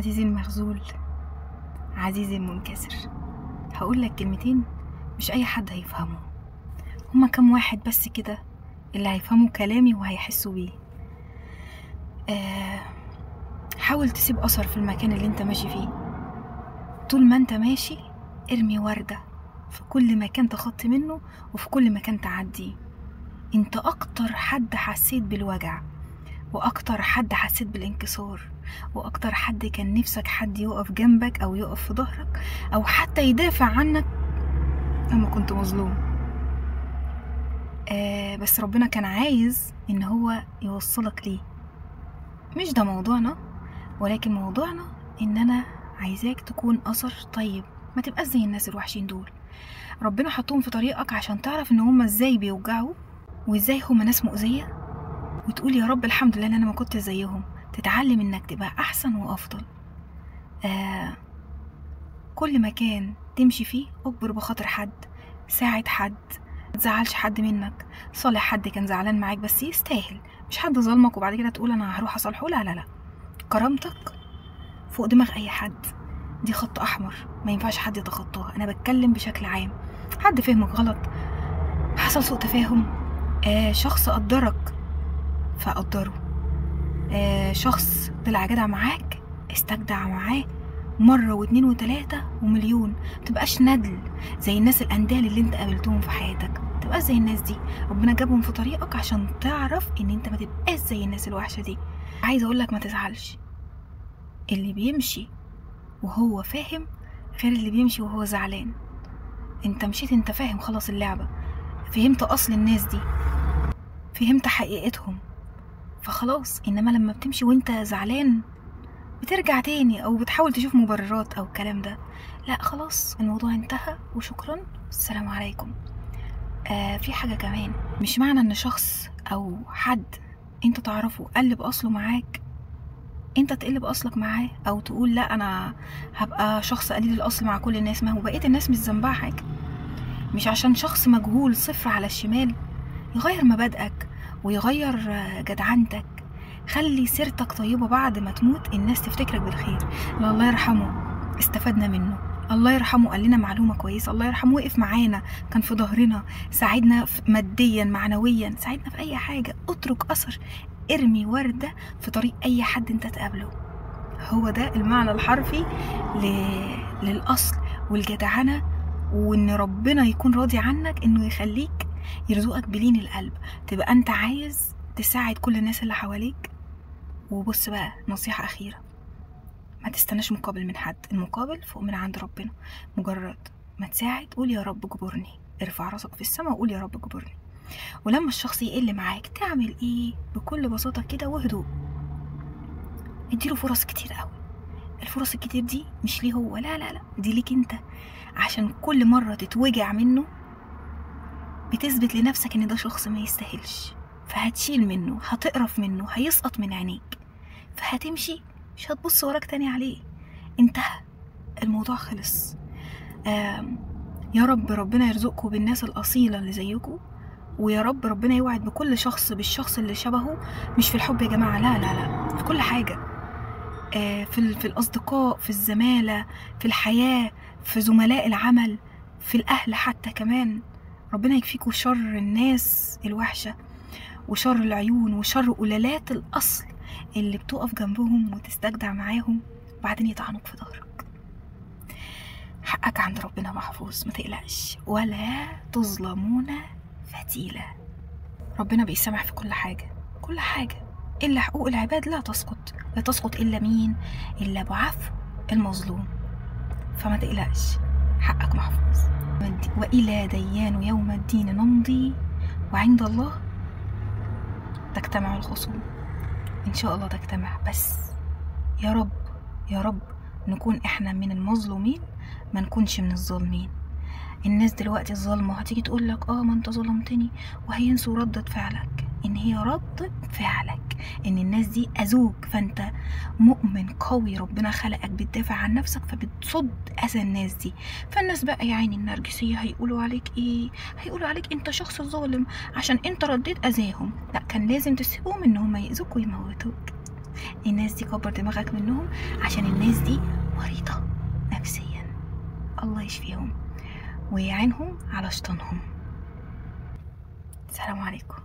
عزيزي المخذول، عزيزي المنكسر، هقول لك كلمتين مش اي حد هيفهمه. هما كام واحد بس كده اللي هيفهموا كلامي وهيحسوا بيه. حاول تسيب اثر في المكان اللي انت ماشي فيه. طول ما انت ماشي ارمي وردة في كل مكان تخطي منه وفي كل مكان تعديه. انت اكتر حد حسيت بالوجع، واكتر حد حسيت بالانكسار، واكتر حد كان نفسك حد يقف جنبك او يقف في ظهرك او حتى يدافع عنك لما كنت مظلوم. بس ربنا كان عايز ان هو يوصلك ليه. مش ده موضوعنا، ولكن موضوعنا ان انا عايزاك تكون اثر طيب، ما تبقاش زي الناس الوحشين دول. ربنا حطهم في طريقك عشان تعرف ان هم ازاي بيوجعوا وازاي هم ناس مؤذية، وتقول يا رب الحمد لله ان انا ما كنت زيهم. تتعلم انك تبقى احسن وافضل. كل مكان تمشي فيه اكبر بخاطر حد، ساعد حد، متزعلش حد منك، صالح حد كان زعلان معاك بس يستاهل، مش حد ظلمك وبعد كده تقول انا هروح اصالحه. لا لا لا، كرامتك فوق دماغ اي حد، دي خط احمر ما ينفعش حد يتخطاها. انا بتكلم بشكل عام. حد فهمك غلط، حصل سوء تفاهم، شخص قدرك فقدره، شخص طلع جدع معاك استجدع معاه مرة واتنين وتلاتة ومليون. متبقاش ندل زي الناس الاندال اللي انت قابلتهم في حياتك، متبقاش زي الناس دي. ربنا جابهم في طريقك عشان تعرف ان انت ما تبقاش زي الناس الوحشة دي. عايزة اقولك ما تزعلش، اللي بيمشي وهو فاهم غير اللي بيمشي وهو زعلان. انت مشيت انت فاهم خلاص اللعبة، فهمت اصل الناس دي، فهمت حقيقتهم، فخلاص. انما لما بتمشي وانت زعلان بترجع تاني او بتحاول تشوف مبررات او الكلام ده، لا خلاص الموضوع انتهى وشكرا السلام عليكم. في حاجة كمان، مش معنى ان شخص او حد انت تعرفه قلب اصله معاك انت تقلب اصلك معاه، او تقول لا انا هبقى شخص قليل الاصل مع كل الناس. ما هو بقية الناس مش ذنبها حاجة. مش عشان شخص مجهول صفر على الشمال يغير مبادئك ويغير جدعنتك. خلي سيرتك طيبة بعد ما تموت الناس تفتكرك بالخير. الله يرحمه استفدنا منه، الله يرحمه قال لنا معلومة كويسة، الله يرحمه وقف معانا كان في ظهرنا، ساعدنا ماديا معنويا، ساعدنا في اي حاجة. اترك اثر، ارمي وردة في طريق اي حد انت تقابله. هو ده المعنى الحرفي للاصل والجدعنة، وان ربنا يكون راضي عنك، انه يخليك يرزقك بلين القلب، تبقى انت عايز تساعد كل الناس اللي حواليك. وبص بقى نصيحة أخيرة، ما تستناش مقابل من حد، المقابل فوق من عند ربنا. مجرد ما تساعد قول يا رب جبرني، ارفع راسك في السماء وقول يا رب جبرني. ولما الشخص يقل معاك تعمل ايه؟ بكل بساطة كده وهدوء اديله فرص كتير قوي. الفرص الكتير دي مش ليه هو، لا لا لا، دي ليك انت، عشان كل مرة تتوجع منه بتثبت لنفسك ان ده شخص ما يستاهلش، فهتشيل منه، هتقرف منه، هيسقط من عينيك، فهتمشي مش هتبص وراك تاني عليه. انتهى الموضوع، خلص. يا رب ربنا يرزقكم بالناس الأصيلة اللي زيكم، ويا رب ربنا يوعد بكل شخص بالشخص اللي شبهه. مش في الحب يا جماعة، لا لا لا، في كل حاجة، في الأصدقاء، في الزمالة، في الحياة، في زملاء العمل، في الأهل حتى كمان. ربنا يكفيكوا شر الناس الوحشة وشر العيون وشر قلالات الأصل اللي بتقف جنبهم وتستجدع معاهم وبعدين يطعنوك في ظهرك. حقك عند ربنا محفوظ، ما تقلقش، ولا تظلمون فتيلة. ربنا بيسامح في كل حاجة، كل حاجة، إلا حقوق العباد لا تسقط، لا تسقط إلا مين؟ إلا بعفو المظلوم. فما تقلقش، حقك محفوظ. وإلى ديان يوم الدين نمضي، وعند الله تجتمع الخصوم. إن شاء الله تجتمع، بس يا رب يا رب نكون إحنا من المظلومين، ما نكونش من الظالمين. الناس دلوقتي الظالمة هتيجي تقولك ما انت ظلمتني، وهينسوا ردة فعلك، ان هي ردة فعلك ان الناس دي اذوك، فانت مؤمن قوي ربنا خلقك بتدافع عن نفسك فبتصد اذى الناس دي. فالناس بقى يا عيني النرجسية هيقولوا عليك ايه؟ هيقولوا عليك انت شخص ظالم عشان انت رديت اذاهم. لا، كان لازم تسيبهم ان هم يأذوك ويموتوك. الناس دي كبر دماغك منهم، عشان الناس دي مريضة نفسيا. الله يشفيهم ويعينهم على شيطانهم. السلام عليكم.